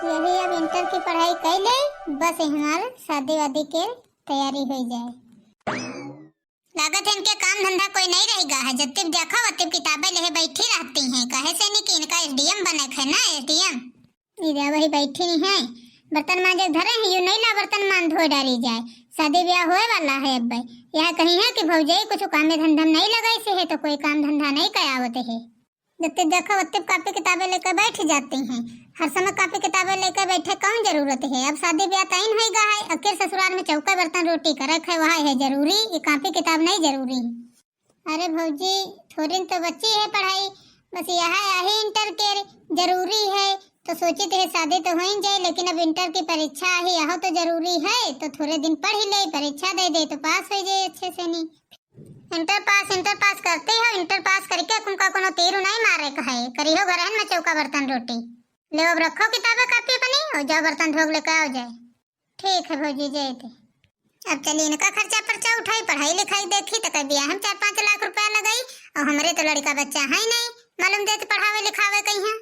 यही अब इंटर की पढ़ाई कर ले, बस हमारे शादी वादी के तैयारी हो जाए। लागत है इनके काम धंधा कोई नहीं रहेगा है, जब तक देखो तब किताबें लेके बैठी रहती हैं। कहे से नहीं कि इनका एसडीएम बने है ना, एसडीएम इधर वही बैठी नहीं है। बर्तन मांजे धरे हैं, यूं नहीं ला बर्तन मान धो डाली जाए। शादी ब्याह होए वाला है अब भाई, यह कहीं है कि भौजाई कुछ काम धंधा नहीं लगाई से है तो कोई काम धंधा नहीं करावते है। जब तक देखो तब कापी किताबें लेकर बैठ जाती हैं। हर समय कापी किताबें लेकर बैठे कौन जरूरत है। अब शादी ब्याह तय होगा है, अकेले ससुराल में चौका बर्तन रोटी करे है, वह है जरूरी, ये कापी किताब नहीं जरूरी है। अरे भौजी थोड़ी तो बच्ची है पढ़ाई, बस यही इंटर के जरूरी है तो सोची थे शादी तो हो ही जाए, लेकिन अब इंटर की परीक्षा ही यह तो जरूरी है तो थोड़े दिन पढ़ ही ले, परीक्षा दे दे तो पास हो जाए अच्छे से। नहीं इंटर पास करते हो, इंटर पास करके तुमका कोनो तीर नहीं मारे का है, करी हो घर में चौका बर्तन रोटी ले, अब रखो किताबें कापी अपनी और जाओ बर्तन धोक लेकर आओ जाए। ठीक है भौजी जय थे। अब चलिए इनका खर्चा पर्चा उठाई, पढ़ाई लिखाई देखी तो कभी हम 4-5 लाख रुपया लगाई, और हमारे तो लड़का बच्चा है नहीं मालूम देते पढ़ावे लिखावे कहीं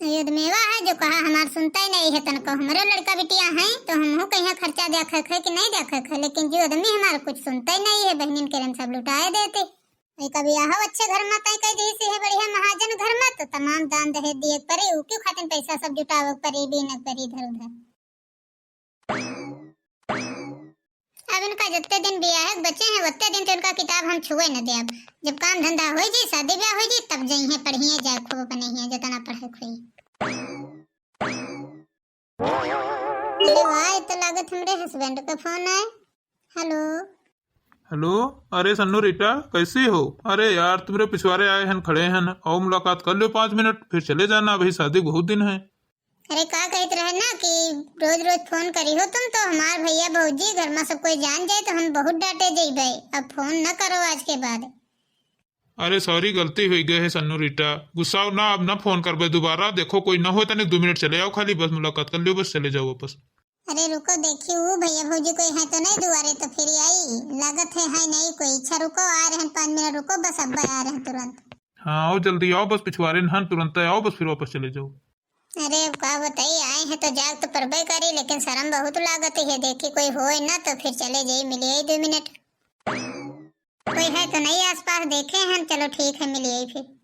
युद्ध मेवा है जो कहा हमार सुनता ही नहीं है। तनको हमारे लड़का बिटिया हैं तो हम कहीं खर्चा देखा है कि नहीं देखा है, लेकिन जो आदमी हमारा कुछ सुनता ही नहीं है, बहनिन के सब लुटाए देते। कभी आहो अच्छे घर में तय कह दी है बढ़िया महाजन घर में तो तमाम दान दहेज दिए परे, क्यों खातिर पैसा सब जुटावे परे भी न परी इधर उधर। अब इनका जितने दिन ब्याह बचे हैं उतने दिन तो इनका किताब हम छुए न दे। अब जब काम धंधा हो जी, शादी ब्याह हो जी, तब जाइए पढ़िए जाए खूब बने ही जितना पढ़े खोई। अरे वाह तो लागत हमरे हस्बैंड का फोन है। हेलो हेलो, अरे सन्नू रीटा कैसी हो? अरे यार तुम्हारे पिछवाड़े आए हैं, खड़े हैं, और मुलाकात कर लो 5 मिनट फिर चले जाना, अभी शादी बहुत दिन है। अरे का कहते रहे ना कि रोज रोज फोन करी हो तुम तो हमार भैया भौजी घर में सब कोई जान जाए तो हम बहुत डांटे जेबे, अब फोन न करो आज के बाद। अरे सॉरी गलती हुई गई है सन्नू रीटा, गुस्सा ना, अब ना फोन करबे दोबारा, देखो कोई ना हो तो 2 मिनट चले आओ, खाली बस मुलाकात कर लियो, बस चले जाओ वापस। अरे रुको देखी वो भैया भौजी कोई है तो नहीं दुआरे तो फिर आई, लागत है नहीं कोई। अच्छा रुको आ रहे हैं 5 मिनट रुको, बस अब आ रहे हैं तुरंत। हाँ आओ जल्दी आओ, बस पिछवाड़े न तुरंत आओ, बस फिर वापस चले जाओ। अरे का बताइए आए हैं तो जाग तो परबे करी, लेकिन शर्म बहुत लागत है, देखी कोई हो ना तो फिर चले जाइए, मिलिए 2 मिनट। कोई है तो नहीं आसपास देखे हैं, चलो ठीक है मिलिए फिर।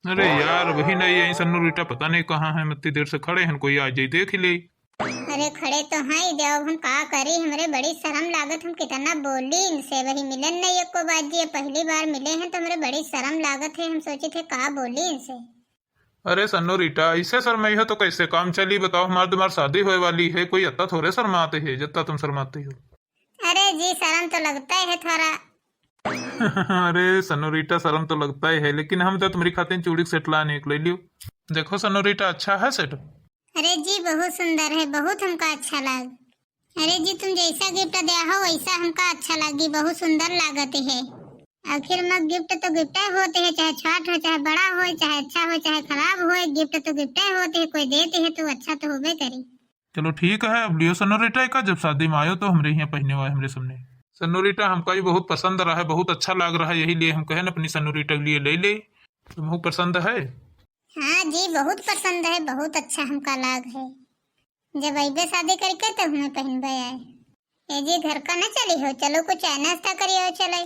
अरे यार वही नहीं है सन्नू रीटा, पता नहीं कहाँ है, इतनी देर से खड़े हैं, कोई आ जाए देख ही ले। अरे खड़े तो हैं ही, देव हम का करी, हमरे बड़ी शर्म लागत, हम कितना बोली इनसे, वही मिलन नहीं एक को बात जी, पहली बार मिले हैं तो हमरे बड़ी शर्म लागत है, हम सोचे थे का बोली इनसे। अरे सन्नू रीटा इससे शर्माई हो तो कैसे काम चली, बताओ हमारे तुम्हारी शादी होने वाली है, कोई अत्ता थोड़े शर्माते है जितना तुम शर्माती हो। अरे जी शर्म तो लगता है थोड़ा। अरे सन्नू रीटा शर्म तो लगता ही है, लेकिन हम तो तुम्हारी खातिर चूड़ी सेट लाने ले लियो, देखो सन्नू रीटा अच्छा है सेट। अरे जी बहुत सुंदर है, बहुत हमका अच्छा लग। अरे जी तुम जैसा गिफ्ट दिया हो वैसा हमका अच्छा लगी, बहुत सुंदर लागत है। आखिर में गिफ्ट तो गिफ्ट होते हैं, चाहे छोटा हो चाहे बड़ा हो, चाहे अच्छा हो चाहे खराब हो, गिफ्ट तो गिफ्ट होते हैं, कोई देते हैं तो अच्छा तो होबे करी। चलो ठीक है अब लियो सन्नू रीटा का, जब शादी में आयो तो हमरे यहाँ पहने हुआ है हमरे सामने। सन्नू रीटा हमका भी बहुत पसंद रहा है, बहुत अच्छा लग रहा है, यही लिए हम कहे ना अपनी सन्नू रीटा के लिए ले ले, तुम्हें पसंद है? हाँ जी बहुत पसंद है, बहुत अच्छा हमका लाग है, जब अबे शादी करके तो हमें पहनबे आए। ये जी घर का न चली हो, चलो कुछ नाश्ता करिए चले।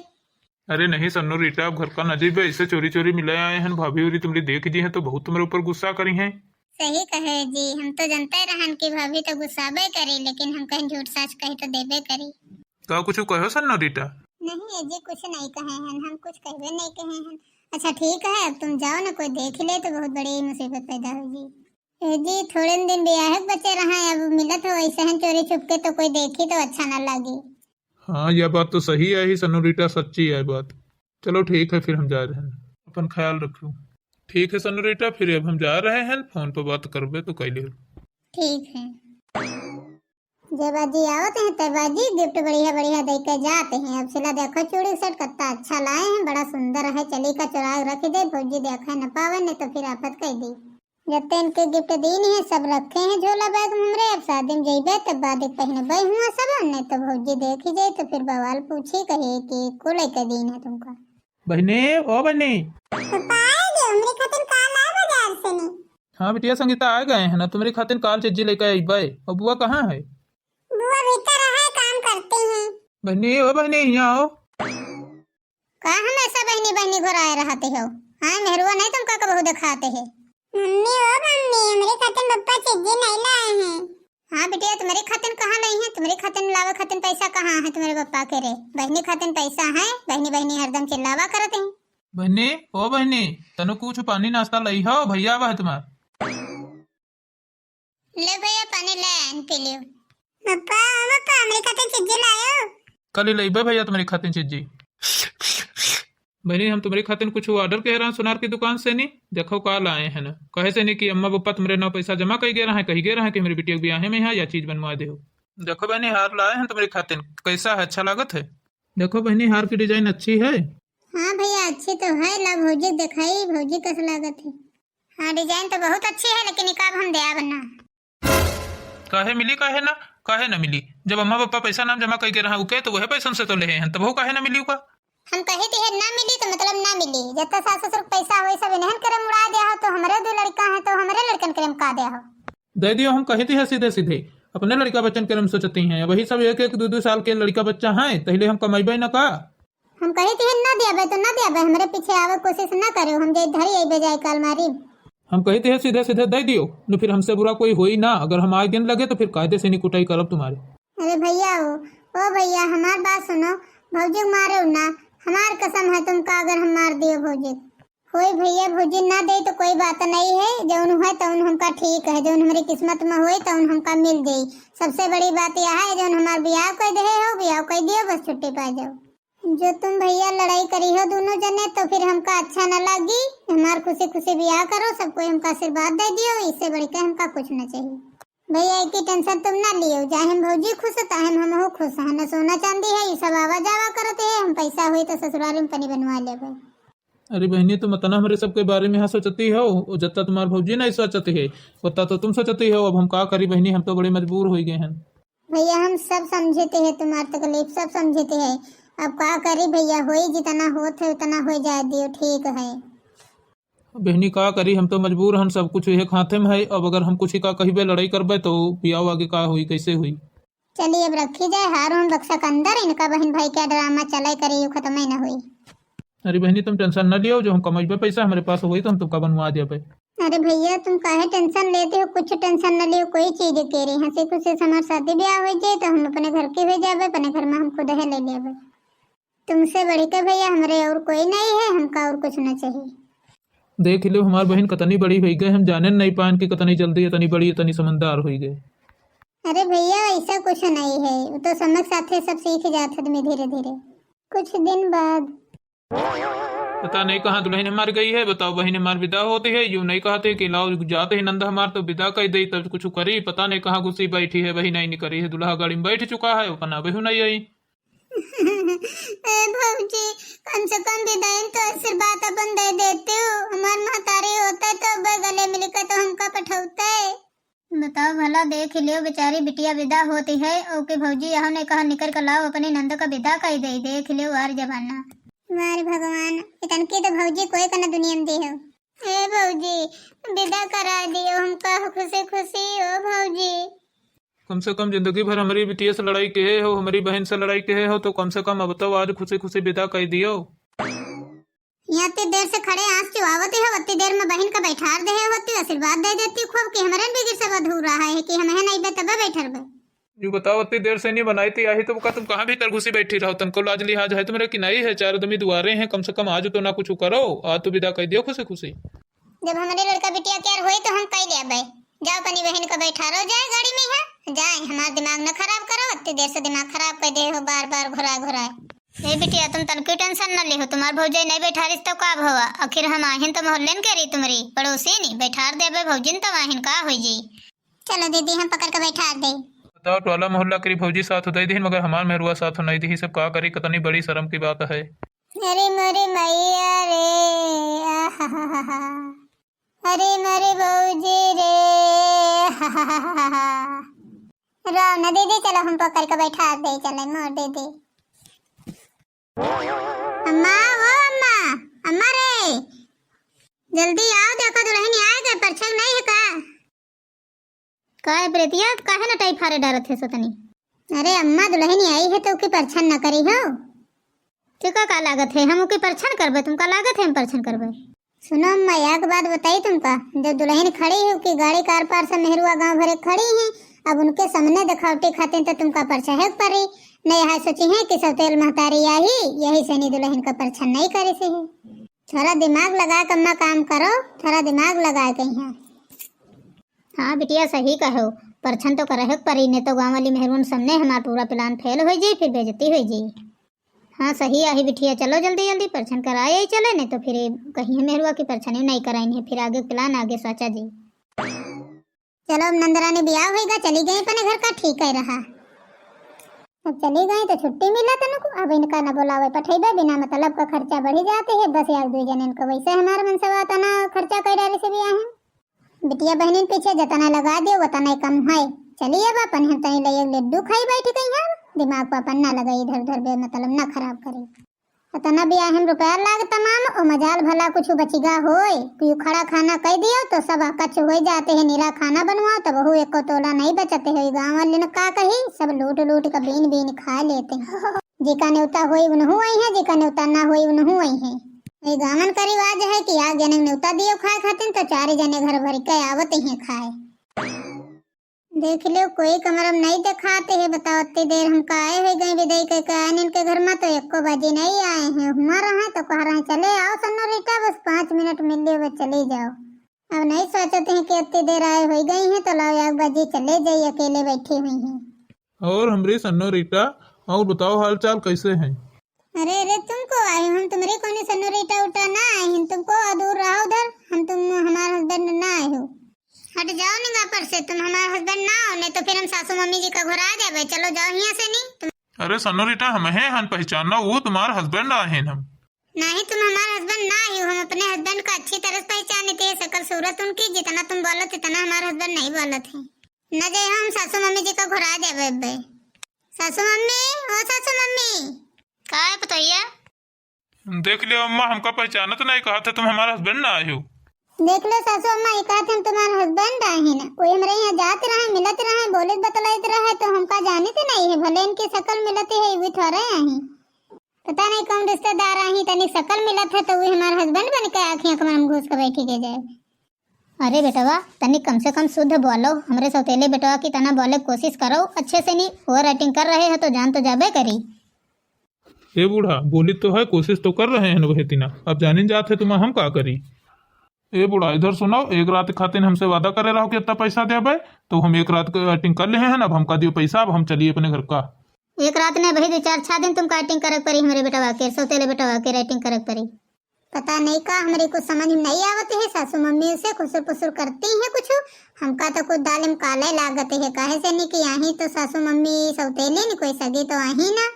अरे नहीं सन्नू रीटा अब घर का नजीब है, इससे चोरी चोरी मिले आए हैं, भाभी उरी तुम्हारी देख दी है तो बहुत तुम्हारे ऊपर गुस्सा करी है। सही कहे जी, हम तो जानते रहन कि भाभी तो गुस्साबे करी, लेकिन हम कहीं झूठ सच कही तो देबे करी। का कुछ कहो सन्नू रीटा? नहीं जी कुछ नहीं कहे हैं, हम कुछ कहबे नहीं कहे हैं। अच्छा ठीक है अब तुम जाओ ना, कोई देख ले तो बहुत बड़ी मुसीबत पैदा होगी। जी थोड़े दिन ब्याह बचे रहे, अब मिलत हो ऐसे हैं चोरी छुपके तो कोई देखी तो अच्छा ना लगी। हाँ यह बात तो सही है ही सन्नू रीटा, सच्ची है बात। चलो ठीक है फिर हम जा रहे हैं, अपन ख्याल रखो। ठीक है सन्नू रीटा फिर अब हम जा रहे हैं, फोन पर बात करबे तो कह लियो। ठीक है जब बाजी आवत हैं तब बाजी गिफ्ट बढ़िया बढ़िया दे के जाते हैं। अब सिला देखो चूड़ी सेट कितना अच्छा लाए हैं, बड़ा सुंदर है, चली का चुरा रख दे, भौजी देखा न पावे नहीं तो फिर आफत कह दी। जब तक इनके गिफ्ट दीन है सब रखे हैं झोला बैग में हमरे, अब शादी में जइबे तब बाद पहने बे हुआ सब, नहीं तो भौजी देख ही जाए तो फिर बवाल पूछी कहे कि को लेके दीन है तुमका। बहने ओ बहने पापा आए हमरे खातिर का ला बाजार से हाँ बिटिया संगीता आ गए हैं ना, तुम्हारी खातिर काल चिज्जी लेकर आई बाय। और बुआ कहाँ है? बुआ भीतर है, काम करती हैं। बहनी ओ बहनी यहाँ आओ। का हमेशा बहनी बहनी घुराए रहते हो? हाँ मेहरुआ नहीं तुमका कबहू दिखाते है। मम्मी ओ मम्मी, हमारे खातिर पप्पा चिज्जी नहीं लाए हैं। हाँ बिटिया, तुम्हारे खातिर कहाँ लाई हैं? तुम्हारे खातिर लावा खातिर पैसा कहाँ है तुम्हारे पप्पा के रे? बहनी खातिर पैसा है, बहनी बहनी हरदम चिल्लावा करते हैं। बहनी ओ बहनी, तनु कुछ पानी नाश्ता लाई हो, भैया आवा है तुम्हार। ले भैया पानी ले आन पी लियो। पप्पा पप्पा हमारे खातिर चिज्जी लायो। कल ही लाई भैया तुम्हारी खातिर चिज्जी। बहनी हम तुम्हारी खातिर कुछ ऑर्डर कह रहे हैं सुनार की दुकान से नहीं, देखो काल आए हैं ना। कहे से नहीं कि अम्मा पापा तुम्हारे नाम पैसा जमा कर गए रहे, कही गए रहे कि मेरी बिटिया भी आए में यहाँ या चीज बनवा दे। देखो बहनी हार लाए हैं तुम्हारी खातिर, कैसा है? अच्छा लागत है? देखो बहनी हार की डिजाइन अच्छी है। हाँ भैया अच्छी तो है, ला भौजी दिखाई, भौजी कैसा लागत है? हाँ डिजाइन तो बहुत अच्छी है, लेकिन निकाब हम दया बना। काहे मिली काहे ना? काहे ना मिली? जब अम्मा पापा पैसा नाम जमा कर रहा उके तो वह पैसा से तो ले हैं, तब वो काहे ना मिली का? हम कहे थे ना मिली तो मतलब ना मिली। जब सास ससुर पैसा हो सब इन्हन करे मुड़ा दिया हो, तो हमारे दो लड़का है तो हमारे लड़कन करे का दिया हो। दे दियो, हम कहे थे सीधे सीधे अपने लड़का बच्चन के सोचती हैं, वही सब एक एक दो साल के लड़का बच्चा है, पहले हम कमाइबे ना का। हम कहे थे ना दिया तो ना दिया, हमारे पीछे आवे कोशिश ना करो, हम जे धरी आई बजाय काल मारी। हम कहते हैं सीधे सीधे दे दियो, न फिर हमसे बुरा कोई हो ही ना। अगर हम आए दिन लगे तो फिर कायदे से नहीं कुटाई करब तुम्हारे। अरे भैया ओ भैया हमार बात सुनो, भौजी मारो ना, हमार कसम है तुमका, अगर हम मार दियो भौजी कोई भैया भौजी ना दे तो कोई बात नहीं है, जौन है तौन हमका ठीक है, जौन हमारी किस्मत में होई तौन हमका मिल दे। सबसे बड़ी बात यह है जौन हमार ब्याह कर दे हो, ब्याह कर दियो, बस छुट्टी पा जाओ। जो तुम भैया लड़ाई करी हो दोनों जने तो फिर हमका अच्छा न लगी। हमार खुशी खुशी ब्याह करो, सबको हमका आशीर्वाद दे दियो, इससे बढ़ के हमका कुछ न चाहिए। भैया की टेंशन तुम ना लियो, चाहे हम भौजी खुश चाहे हम हो खुश है, न सोना चांदी है ये सब आवा जावा करते है, हम पैसा हुई तो ससुराल में पनी बनवा ले। अरे बहनी तुम इतना हमारे सबके बारे में यहाँ सोचती हो, जितना तुम्हार भौजी नहीं सोचती है उतना तो तुम सोचती हो। अब हम का करी बहनी, हम तो बड़े मजबूर हो गए हैं। भैया हम सब समझते हैं तुम्हारी तकलीफ, सब समझते हैं, अब का करी भैया, होई जितना होत है उतना हो जाए दियो, ठीक है। बहनी का करी, हम तो मजबूर हम, सब कुछ एक हाथे में है। अब अगर हम कुछ ही का कहीं लड़ाई करबे तो पियाव आगे का हुई, कैसे हुई? चलिए अब रखी जाए हारून बक्सा के अंदर, इनका बहन भाई क्या ड्रामा चले करे यू खत्म ही न हुई। अरे बहनी तुम टेंशन न लियो, जो हम कमाइबे पैसा हमारे पास हुई तो हम तुमका बनवा देबे। अरे भैया तुम काहे टेंशन लेते हो, कुछ टेंशन न लियो, कोई चीज के रही हंसी खुशी से हमार शादी ब्याह हो जाए तो हम अपने घर के हो जाबे, अपने घर में हम खुद है ले लेबे। तुमसे बढ़ के भैया हमारे और कोई नहीं है, हमका और कुछ न चाहिए। देख लो हमारी बहन कितनी बड़ी हो गई, हम जाने नहीं पान कि कितनी जल्दी इतनी बड़ी इतनी समझदार हो गई। अरे भैया ऐसा कुछ नहीं है, वो तो समय साथे सब सीख जाते तुम्हें धीरे धीरे कुछ दिन बाद। पता नहीं कहाँ दुल्हन हमार गई है, बताओ बहन हमार विदा होती है, यूं नहीं कहते कि लाओ जाते ही नंदा हमार तो विदा कर दी, तब कुछ करी, पता नहीं कहाँ घुसी बैठी है, वही नहीं करी है, दुल्हा गाड़ी में बैठ चुका है, अपना बहू नहीं आई। भौजी कम से कम विदाई तो आशीर्वाद अपन दे देते हो, हमार महतारी होता तो अब गले मिलकर तो हमका पठौता है। बताओ भला, देख लियो बेचारी बिटिया विदा होती है और के भौजी यहाँ ने कहा निकल कर लाओ अपने नंद का विदा कर दे, देख लियो यार जमाना। मारे भगवान, इतन की तो भौजी कोई कना दुनिया में दी हो। ए भौजी विदा करा दियो हमका खुशी खुशी हो भौजी। कम से कम जिंदगी भर हमारी बिटिया से लड़ाई के हो, हमारी बहन से लड़ाई के हो, तो कम से कम अब तो आज खुशी खुशी विदा कर दियो। यहाँ इतनी देर से खड़े आंस चुहावती हो, उतनी देर में बहन का बैठार दे होती, आशीर्वाद दे देती खूब कि हमारे बिगड़ सब अधूरा है कि हम नहीं बे तब बैठर बे। जो बताओ इतनी देर से नहीं बनाई थी आई तो तुम कहाँ भीतर घुसी बैठी रहो, तुमको लाज लिहाज है तुम्हारे कि नहीं है? चार आदमी दुआरे हैं, कम से कम आज तो ना कुछ करो, आज तो विदा कर दियो खुशी खुशी। जब हमारे लड़का बिटिया क्या हुई तो हम कह ले जाओ अपनी बहन का बैठा रहो, जाए गाड़ी में है जाए, हमारा दिमाग न खराब करो, इतनी देर से दिमाग खराब कर दे हो, बार बार घुरा। ए बिटिया तुम तनकी टेंशन न ले हो, तुम्हार भौजाई नहीं बैठा रही तो का भवा, आखिर हम आहिन तो मोहल्ले के रही तुम्हारी पड़ोसी नहीं बैठार देबे भौजिन तो आहिन का हो जी। चलो दीदी हम पकड़ के बैठा दे। बताओ टोला मोहल्ला करी भौजी साथ दे दी, मगर हमार मेहरुआ साथ नहीं दी, सब का करी, कितनी बड़ी शर्म की बात है। अरे मोरे मैया रे, अरे मोरे भौजी रे, रो न दीदी, चलो हम पकड़ के बैठा दे, चले मोर दीदी। अम्मा वो अम्मा, अम्मा रे जल्दी आओ, देखो दुल्हन आ गए, परछन नहीं है काहे प्रीतिया काहे ना टाई फारे डरत है सोतनी? अरे अम्मा दुल्हन आई है तो उसकी परछन न करी हो। तुका का लागत है हम उसकी परछन करबे? तुमका लागत है हम परछन करबे? सुनो अम्मा एक बात बताई तुमका, जब दुल्हन खड़ी है उसकी गाड़ी कार पार से मेहरुआ गांव भरे खड़ी है, अब उनके सामने दिखावटी खाते तो तुमका परछा है परी नहीं यहाँ सोची है कि सौतेल महतारी आई यही से नहीं दुल्हन का परछन नहीं करे से है। थोड़ा दिमाग लगा के अम्मा काम करो, थोड़ा दिमाग लगा के यहाँ। हाँ बिटिया सही कहो, परछन तो करे परी ने तो गाँव वाली मेहरून सामने हमारा पूरा प्लान फेल हो जाये फिर बेइज्जती हो जाये। हाँ सही आई बिटिया, चलो जल्दी जल्दी परछन कराए ही चले नहीं तो फिर कहीं मेहरुआ की परछन नहीं कराएंगे फिर आगे प्लान आगे सोचा जी। चलो अब नंदरानी ब्याह होगा चली गई अपने घर का ठीक है रहा। अब चली गई तो छुट्टी मिला तनको, अब इनका न बोलावे पठेबे बिना मतलब का खर्चा बढ़ी जाते है। बस यार 2 जन इनको वैसे हमारे मन से तना खर्चा कर डाले से भी आए बिटिया बहनी पीछे जतना लगा दियो उतना कम है। चलिए अब अपन हम तनी ले लड्डू खाई बैठी गई है, दिमाग पर अपन ना लगा इधर उधर बे मतलब ना खराब करे। उतना भी हम रुपया लाग तमाम और मजाल भला कुछ बचिगा होए कि खड़ा खाना कह दियो तो सब कच्च हो जाते हैं, नीरा खाना बनवाओ तो बहू एक को तोला नहीं बचते है। गाँव वाले ने का कही सब लूट लूट का बीन बीन खा लेते हैं। जिका न्योता हुई उन्हू आई है, जिका न्योता ना हुई उन्हू आई है। ये गाँवन का रिवाज है कि आग जने न्योता दियो खाए खाते तो 4 जने घर भर के आवत ही खाए। देख लो कोई कमरम नहीं दिखाते है, बताओ इतनी देर हम आए हुए गए विदाई करके आए इनके घर में तो 1 बजे नहीं आए हैं। हमारा है तो कह रहे हैं चले आओ सन्नो रीटा बस 5 मिनट मिल लियो बस चले जाओ। अब नहीं सोचते हैं कि इतनी देर आए हो गई हैं तो लाओ 1 बजे चले जाइए, अकेले बैठी हुई हैं। और हमरी सन्नो रीटा और बताओ हाल चाल कैसे हैं? अरे अरे तुमको आए हम तुम्हारी कौन सन्नो रीटा उठा ना आए हैं, तुमको दूर रहो उधर, हम तुम हमारे हस्बैंड ना आए हो। हट जाओ निगाह पर से, तुम हमारे हस्बैंड ना हो नहीं तो फिर हम सासू मम्मी जी का घर आ जाए। चलो जाओ यहाँ से नहीं अरे सन्नो रीटा हम हैं हम पहचानना वो तुम्हारे हस्बैंड आए हैं हम नहीं, तुम हमारे हस्बैंड ना ही हो। हम अपने हस्बैंड को अच्छी तरह से पहचानते हैं, शकल सूरत उनकी जितना तुम बोलत इतना हमारे हस्बैंड नहीं बोलत है। न जाए हम सासू मम्मी जी का घर आ जाए। सासू मम्मी ओ सासू मम्मी का है बताइए? देख लियो अम्मा हमका पहचाना तो नहीं, कहा था तुम हमारे हस्बैंड ना आए हो। देख लो सासू अम्मा ये कहते हम तुम्हारे हस्बैंड आए हैं ना, कोई हमारे यहाँ जाते रहे मिलते रहे बोले बतलाते रहे तो हमका जानते नहीं है, भले इनकी शकल मिलती है भी थोड़े आई पता नहीं कौन रिश्तेदार आई तनी शकल मिलत है तो वो हमारे हस्बैंड बन के आँखियाँ कमर में घुस के बैठी के जाए। अरे बेटवा तनी कम से कम शुद्ध बोलो, हमारे सौतेले बेटवा की तना बोले कोशिश करो अच्छे से, नहीं ओवर एक्टिंग कर रहे हो तो जान तो जाबे करी। ए बूढ़ा बोली तो है कोशिश तो कर रहे हैं वह तीना, अब जाने जाते तुम हम का करी। ए बूढ़ा इधर सुनो, 1 रात खातिर हमसे वादा करे रहो कि इतना पैसा दे भाई तो हम 1 रात का एक्टिंग कर ले हैं, अब हमका दियो पैसा, अब हम चलिए अपने घर का। 1 रात ने भाई 4-6 दिन तुमका एक्टिंग करे पड़ी हमारे बेटवा के सौतेले बेटवा के एक्टिंग करे पड़ी। पता नहीं का हमारे कुछ समझ में नहीं आवत है, सासू मम्मी से खुसुर पुसुर करती है कुछ, हमका तो कुछ दाल में काले लागत है। काहे से नहीं कि आही तो सासू मम्मी सौतेले नहीं कोई सगी तो आही ना।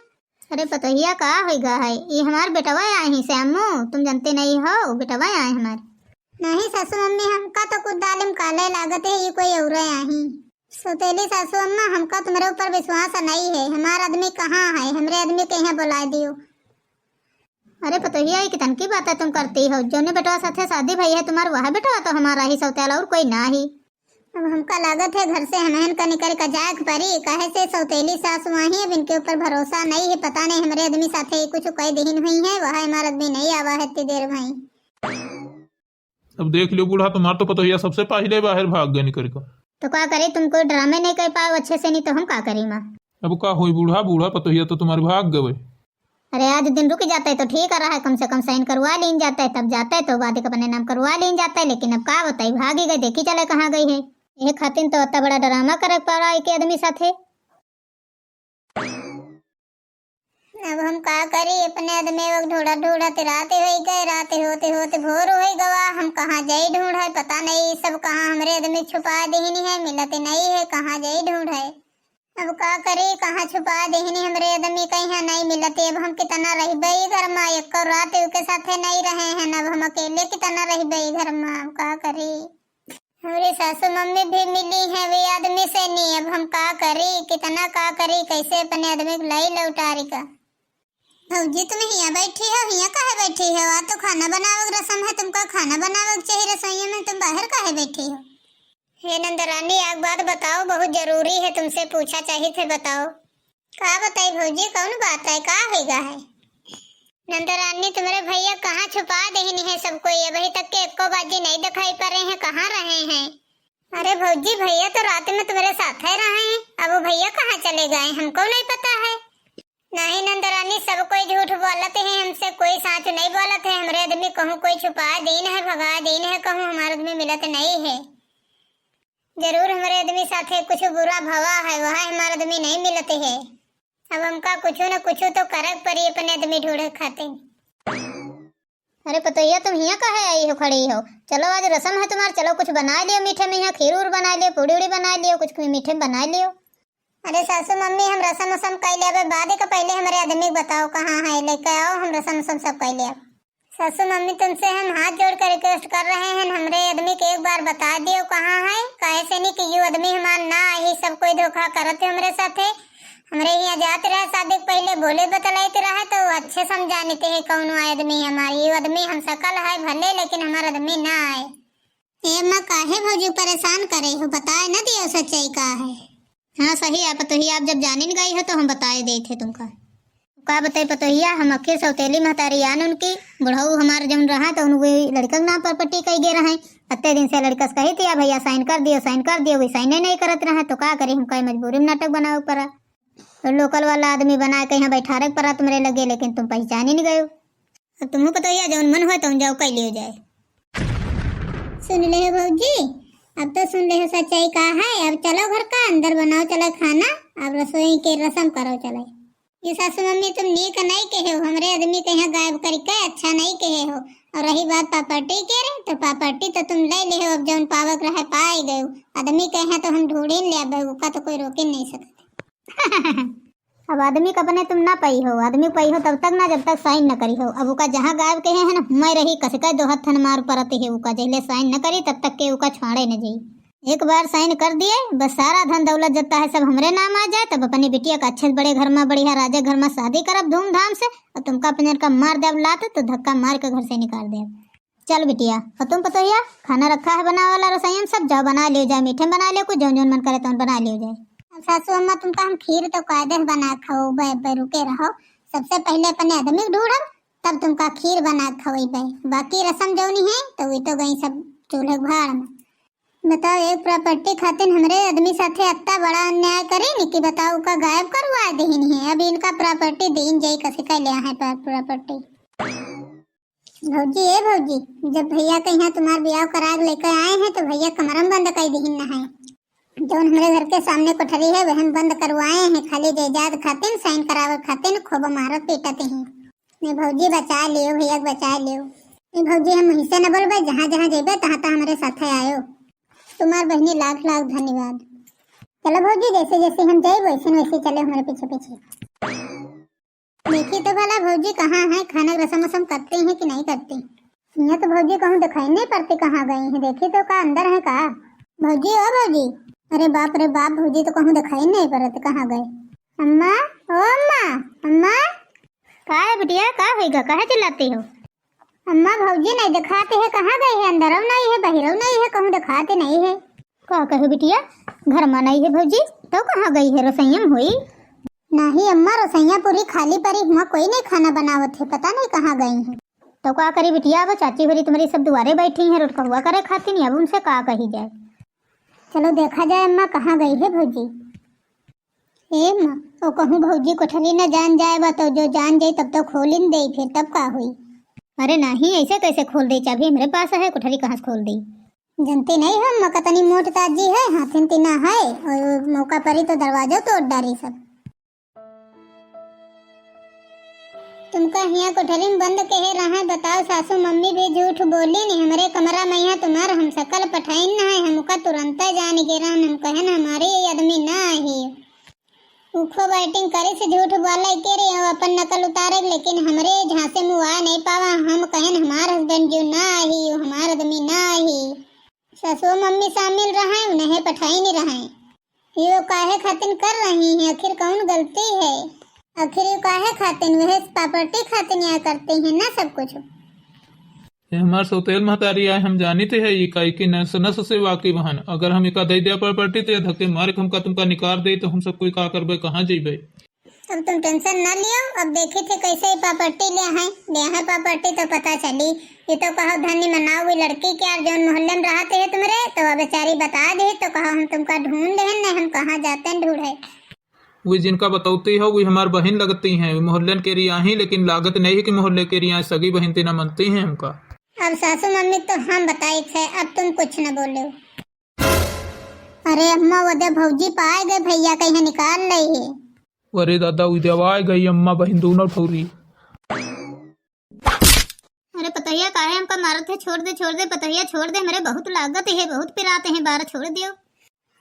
अरे पतोहिया का होगा है ये हमारे बेटवा आही से अम्मू, तुम जानते नहीं हो बेटवा आए हमारे। नहीं सासू मम्मी हमका तो कुछ दाल में काले लागत है, ये कोई और आही। सौतेली सासू अम्मा हमका तुम्हारे ऊपर विश्वास नहीं है, हमारा आदमी कहाँ है, हमारे आदमी के यहाँ बुला दियो। अरे पतोहिया ये कितन की बात है तुम करती हो, जो ने बेटवा साथे शादी भई है तुम्हारा वह बेटवा तो हमारा ही सौतेला और कोई ना ही। अब हमका लागत है घर से हमहन का निकल का जाग परी, कहे से सौतेली सासू आई अब इनके ऊपर भरोसा नहीं है, पता नहीं हमारे आदमी साथे कुछ कई दिन हुई है, वह हमारा आदमी नहीं आवा है इतनी देर भाई। अब देख लो बूढ़ा तुम्हारा तो पतोहिया सबसे पहले बाहर भाग गए निकल कर, तो क्या करे तुम कोई ड्रामे नहीं कर पाओ अच्छे से, नहीं तो हम क्या करें माँ। अब का हुई बूढ़ा बूढ़ा पतोहिया तो तुम्हारे भाग गए। अरे आज दिन रुक जाता है तो ठीक रहा है, कम से कम साइन करवा लीन जाता है, तब जाता है तो बाद अपने नाम करवा लीन जाता है, लेकिन अब क्या बताई भागी गई, देखी चले कहाँ गई है। ये खातिर तो इतना बड़ा ड्रामा करे पड़ा एक आदमी साथे। अब हम का करी अपने आदमी वक्त ढूंढा ढूंढा रात हो गए, रात होते होते भोर हो गवा, हम कहाँ जाई ढूंढ है पता नहीं, सब कहाँ हमारे आदमी छुपा देनी है, मिलते नहीं है, कहाँ जाई ढूंढ है। अब का करे कहाँ छुपा देनी हमारे आदमी कहीं नहीं मिलते, अब हम कितना रह गई घर में, एक रात के साथे नहीं रहे हैं, अब हम अकेले कितना रह गई घर में। हम का करे हमारी सासू मम्मी भी मिली है वे आदमी से नहीं, अब हम का करी कितना का करी, कैसे अपने आदमी को लाई लौटारी का। भौजी तुम यहाँ बैठी हो, यहाँ काहे बैठी हो? आज तो खाना बनावे रसम है, तुमका खाना बनावे चाहिए रसोई में, तुम बाहर काहे बैठी हो? हे नंदरानी एक बात बताओ, बहुत जरूरी है, तुमसे पूछा चाहिए थे, बताओ। का बताई भौजी, कौन बात है, का होगा है? नंदरानी तुम्हारे भैया कहाँ छुपा देनी है सबको, ये अभी तक के एको बाजी नहीं दिखाई पड़ रहे हैं, कहाँ रहे हैं? अरे भौजी भैया तो रात में तुम्हारे साथ ही रहे हैं, अब वो भैया कहाँ चले गए हमको नहीं पता है। नहीं नंदरानी, सब कोई झूठ बोलत है, हमसे कोई सच नहीं बोलत है। हमारे आदमी कहूँ कोई छुपा दीन है, भगा दीन है, कहूँ हमारे आदमी मिलत नहीं है। जरूर हमारे आदमी साथे कुछ बुरा भवा है, वह हमारे आदमी नहीं मिलते है। अब हमका कुछ न कुछ तो करक पड़ी अपने आदमी ढूंढे खाते। अरे पतैया तुम यहाँ कहे आई हो, खड़ी हो? चलो आज रस्म है तुम्हार, चलो कुछ बना लियो मीठे में, यहाँ खीर उर बना लियो, पूड़ी उड़ी बना लियो, कुछ मीठे में बना लियो। अरे सासू मम्मी हम रस्म वसम कर ले बाद का, पहले हमारे आदमी बताओ कहाँ है, लेकर आओ, हम रस्म वसम सब कर ले। सासू मम्मी तुमसे हम हाथ जोड़ कर रिक्वेस्ट कर रहे हैं, हमारे आदमी के एक बार बता दियो कहाँ है। काहे से नहीं कि यो आदमी हमार ना ही सब कोई धोखा करते हमारे साथे। हमारे यहाँ जाते रहे शादी पहले बोले बतलाते रहे तो अच्छे समझाते है कौन आदमी हमारी, ये आदमी हम सकल है भले, लेकिन हमारा आदमी ना आए। ए माँ काहे भौजी परेशान करे हो, बताए न दियो सच्चाई का है। हाँ सही है पतोहिया, आप जब जाने गई हो तो हम बताए दे थे तुमका। का बताई पतोहिया, हम अखिर सौतेली महतारी आन उनकी बुढ़ऊ हमारे जम रहा तो उनके लड़का नाम पर पट्टी कही गे रहे। अत्ते दिन से लड़का कही थी भैया साइन कर दियो साइन कर दियो, वही साइन नहीं करत रहे तो का करे, हम कई मजबूरी में नाटक बनावे पड़ा। तो लोकल वाला आदमी बना के यहाँ बैठा रख पड़ा तुम्हारे लगे, लेकिन तुम पहचान ही नहीं गए। अब तुम्हें पतोहिया जौन मन हो तुम जाओ कह लियो जाए। सुन ले भौजी, अब तो सुन ले सच्चाई का है। अब चलो घर का अंदर बनाओ चलो खाना, अब रसोई के रस्म करो चलो। ये सासू मम्मी तुम नीक नहीं कहे हो, हमारे आदमी के यहाँ गायब करके अच्छा नहीं कहे हो। और रही बात प्रॉपर्टी के रे, तो प्रॉपर्टी तो तुम ले ले हो, अब जौन पावक रहे पाए गए। आदमी के यहाँ तो हम ढूंढ ही ले अब का तो कोई रोक ही नहीं सकते। अब आदमी का बने तुम ना पई हो, आदमी पई हो तब तक ना जब तक साइन न करी हो। अब उका जहाँ गायब कहे है ना, मैं रही कसका दो हाथ थन मार परते है, उका जहिले साइन न करी तब तक के उका छाड़े न जाई। एक बार साइन कर दिए बस सारा धन दौलत जता है सब हमरे नाम आ जाए, तब अपनी बिटिया का अच्छे बड़े घर में बढ़िया राजा घर में शादी करब धूमधाम से, और तुमका अपने का मार देव लात तो धक्का मार के घर से निकाल दे। चल बिटिया, और तुम पतोहिया खाना रखा है बना वाला रसोई सब जाओ बना लियो जाए, मीठे बना लियो, कुछ जौन जौन मन करे तो बना लियो जाए। सासू अम्मा तुमका हम खीर तो कायदे बना खाओ, रुके रहो। सबसे पहले अपने आदमी ढूंढब तब तुमका खीर बना खवेबे, बाकी रस्म जौनी है तो वही तो गई सब चूल्हे भाड़ में। बताओ एक प्रॉपर्टी खातिर हमरे आदमी साथे इतना बड़ा अन्याय करे नी कि बताओ का गायब करवा देहिन है। अब इनका प्रॉपर्टी देन जाई कसे का लिया है प्रॉपर्टी। भौजी ए भौजी, जब भैया के यहाँ तुम्हार ब्याह करा लेकर आए हैं तो भैया कमरम बंद कर देहिन ना है। जो हमारे घर के सामने कोठरी है वह हम बंद करवाए हैं, खाली जायदाद खातिर साइन करावे खातिर खूब मारत पीटते हैं। ने भौजी बचा लियो, भैया बचा लियो। ने भौजी हम वहीं से न बोलबे, जहाँ जहाँ जेबे तहाँ तहाँ हमारे साथ आयो। तुम्हार बहनी लाख लाख धन्यवाद। चलो भौजी जैसे जैसे हम जाए वैसे वैसे चले हमारे पीछे पीछे। देखिए तो भला भौजी कहाँ है, खाना रसम वसम करते हैं कि नहीं करते। यहाँ तो भौजी कहूँ दिखाई नहीं पड़ते कहाँ गए हैं, देखिए तो का अंदर है का भौजी। ओ भौजी, अरे बाप भौजी तो कहूँ दिखाई नहीं पड़ते कहाँ गए। अम्मा ओ अम्मा, अम्मा का है बिटिया, का होगा, कहाँ चिल्लाती हो? अम्मा भौजी नहीं दिखाते है, कहाँ गए है? अंदर नहीं है बाहर नहीं है, कहूँ दिखाते नहीं है। का कहो बिटिया, घर में नहीं है भौजी तो कहाँ गई है? रसोईया में हुई नहीं अम्मा, रसोईया पूरी खाली पड़ी, वहाँ कोई नहीं खाना बनावत है, पता नहीं कहाँ गई है। तो का करी बिटिया, अब चाची भरी तुम्हारी सब दुआरे बैठी है, रोट हुआ करे खाती नहीं, अब उनसे का कही जाए। चलो देखा जाए अम्मा कहाँ गई है भौजी। ए माँ ओ कहूँ भौजी कोठरी न जान जाए तो जो जान जाए तब तो खोल ही दे, फिर तब का हुई। अरे नहीं ऐसे कैसे खोल दे, चाबी मेरे पास है, कोठरी कहाँ से खोल दी। जनती नहीं हो अम्मा कतनी मोट ताजी है, हाथिन तीना है, और मौका पड़ी तो दरवाजा तोड़ डाली सब। तुमका यहाँ कोठरी में बंद कहे रहा, बताओ सासू मम्मी भी झूठ बोली नहीं। हमारे कमरा में यहाँ तुम्हारा हम सकल पठाइन न है, हमका तुरंत जान गे रहा, हम कहे न हमारे आदमी ना ही उखो बैटिंग करे से झूठ बोला के रे अपन नकल उतारे, लेकिन हमरे झांसे मुआ नहीं पावा। हम कहें हमार हस्बैंड जो ना ही हमार आदमी ना ही, ससुर मम्मी शामिल रहे उन्हें पठाई नहीं रहे। ये काहे खातिर कर रही हैं, आखिर कौन गलती है? आखिर ये काहे खातिर वह प्रॉपर्टी खातिर यहाँ करते हैं ना सब कुछ। ये हमार सौतेल महतारी आए हम जानीते है इकाई की नस नस से वाकिफ हन। अगर हम इका दे दिया प्रॉपर्टी तो धक्के मार के हमका तुमका निकाल दे तो हम सब कोई का करबे, कहाँ जेबे। अब तुम टेंशन न लियो, अब देखे थे कैसे ही प्रॉपर्टी ले है प्रॉपर्टी तो पता चली। ये तो कहो धनी मनाओ हुई लड़की के यार जौन मोहल्ले में रहते है तुम्हारे तो बेचारी बता दे तो कहो हम तुमका ढूंढ ले, नहीं हम कहाँ जाते हैं ढूंढे। वही जिनका बतौती हो वही हमार बहन लगती हैं, मोहल्ले के रिया ही, लेकिन लागत नहीं है कि मोहल्ले के रिया सगी बहन तीना मनती हैं हमका। अब सासू मम्मी तो हम बताई थे, अब तुम कुछ न बोलो। अरे अम्मा वो दे भौजी पाए गए भैया कहीं निकाल रही है। अरे दादा उदवा गई अम्मा बहन दोनों ठौरी। अरे पतैया काहे हमका मारत है, छोड़ दे पतैया छोड़ दे, मेरे बहुत लागत है, बहुत पिराते हैं, बारह छोड़ दियो।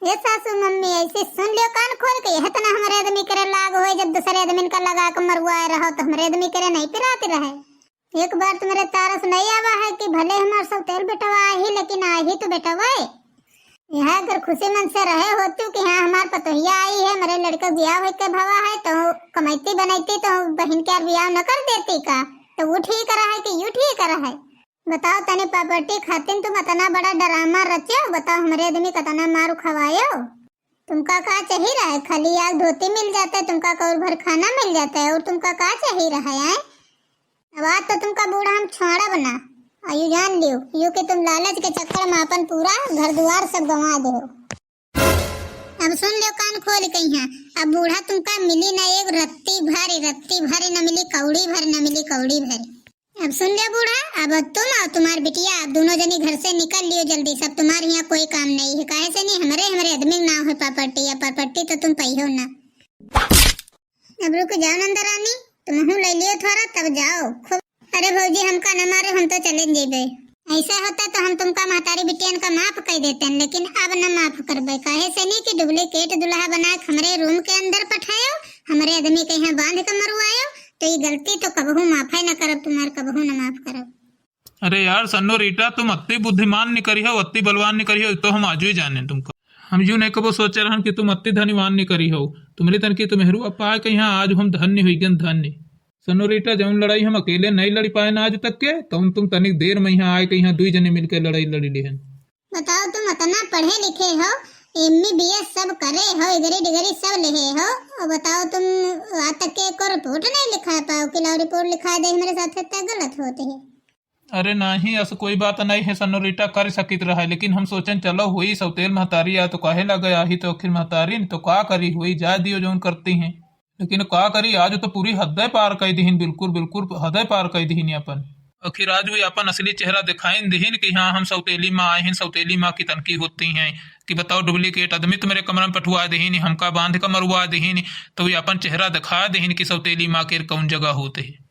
ये सासू मम्मी ऐसे सुन लियो कान खोल के, यह तना हमारे आदमी करे लाग होए, जब दूसरे आदमी का लगा के मरवाए रहो तो हमारे आदमी करे नहीं पिराते रहे। एक बार तुम्हारे तारस नहीं आवा है कि भले हमारे सब तेल बेटवा ही, लेकिन आ ही तो बेटवा है। यह अगर खुशी मन से रहे होती कि हाँ हमार पतोहिया आई है, मेरे लड़का ब्याह हो के भवा है तो कमाईती बनाईती तो बहन के ब्याह न कर देती का, तो वो ठीक रहा है कि यू ठीक रहा है। बताओ तने प्रॉपर्टी खातिर तुम इतना बड़ा ड्रामा रचो, बताओ हमारे आदमी कतना मारू खवायो। तुमका का चाहिए रहा है, खाली आग धोती मिल जाता है, तुमका कौर भर खाना मिल जाता है, और तुमका का चाहिए रहा है। अब आज तो तुमका बूढ़ा हम छोड़ा बना आयु जान लियो, यू के तुम लालच के चक्कर में अपन पूरा घर द्वार सब गंवा दो। अब सुन लियो कान खोल के यहाँ, अब बूढ़ा तुमका मिली ना एक रत्ती भरी न मिली कौड़ी भरी। अब सुन लियो बूढ़ा, अब तुम और तुम्हारी बिटिया अब दोनों जनी घर से निकल लियो जल्दी, सब तुम्हारे यहाँ कोई काम नहीं है। काहे से नहीं, हमारे आदमी ना हो प्रॉपर्टी, या प्रॉपर्टी तो तुम पहियो ना। अब रुक जाओ नंदा रानी, तुम ले लियो थोड़ा तब जाओ खूब। अरे भौजी हमका न मारो, हम तो चले जेबे। ऐसा होता तो हम तुमका महतारी बिटियन का माफ कर देते हैं, लेकिन अब न माफ करबे। काहे से नहीं कि डुप्लीकेट दुल्हा बना के हमारे रूम के अंदर पठायो, हमारे आदमी के यहाँ बांध के मरवायो, तो ये गलती तो कबहू माफ ही न करब, तुम्हारे कबहू न माफ करब। अरे यार सन्नो रीटा तुम अति बुद्धिमान नहीं करी हो, अति बलवान नहीं करी हो, तो हम आज ही जाने तुमको। हम यूं नहीं कबो सोचे रहन कि तुम अति धनीवान नहीं करी हो, तुम्हारी तन की तुम्हेरू अपा के यहाँ आज हम धन्य हुई गन धन्य। सन्नो रीटा जौन लड़ाई हम अकेले नहीं लड़ी पाए ना आज तक के, तो तुम तनिक देर में यहाँ आए के यहाँ दुई जने मिलकर लड़ाई लड़ी लिहन। बताओ तुम इतना पढ़े लिखे हो, MBBS सब करे हो, डिग्री सब लिखे हो, और बताओ तुम आज तक के एक रिपोर्ट नहीं लिखा पाओ कि लो रिपोर्ट लिखा दे मेरे साथ, इतना गलत होते है। अरे नहीं ऐसा कोई बात नहीं है सन्नो रीटा, कर सकित रहा है, लेकिन हम सोचन चलो हुई सौतेल महतारी आ तो काहे लगे आही, तो आखिर महतारी तो का करी हुई जा दियो जौन करती हैं, लेकिन का करी आज तो पूरी हद पार कर दीन, बिल्कुल हद पार कर दीन अपन। आखिर आज हुई अपन असली चेहरा दिखाई दीन कि हाँ हम सौतेली माँ आए हैं, सौतेली माँ की तनकी होती हैं कि बताओ डुप्लीकेट आदमी तो मेरे कमरा में पठुआ दीन, हमका बांध का मरवा दीन, तो ये अपन चेहरा दिखा दीन कि सौतेली माँ के कौन जगह होते है।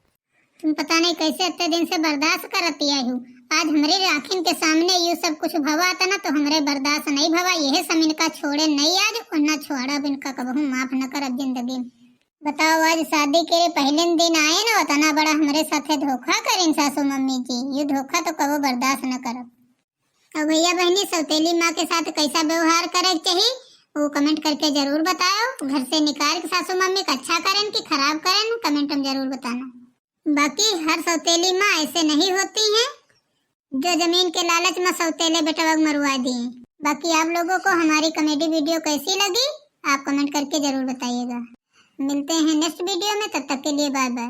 तुम पता नहीं कैसे इतने दिन से बर्दाश्त करती आई हूँ, आज हमारे आँखिन के सामने ये सब कुछ भवा था ना तो हमारे बर्दाश्त नहीं भवा। यह सब इनका छोड़े नहीं आज, और न छोड़ा इनका कबहू माफ न कर जिंदगी। बताओ आज शादी के पहले दिन आए ना, इतना बड़ा हमारे साथ धोखा करें सासू मम्मी जी, ये धोखा तो कबो बर्दाश्त न करो। और भैया बहनी सौतेली माँ के साथ कैसा व्यवहार करे चाहिए वो कमेंट करके जरूर बताओ। घर से निकाल के सासू मम्मी का अच्छा करें कि खराब करें, कमेंट में जरूर बताना। बाकी हर सौतेली माँ ऐसे नहीं होती हैं जो जमीन के लालच में सौतेले बेटा मरवा दिए। बाकी आप लोगों को हमारी कॉमेडी वीडियो कैसी लगी आप कमेंट करके जरूर बताइएगा। मिलते हैं नेक्स्ट वीडियो में, तब तक के लिए बाय बाय।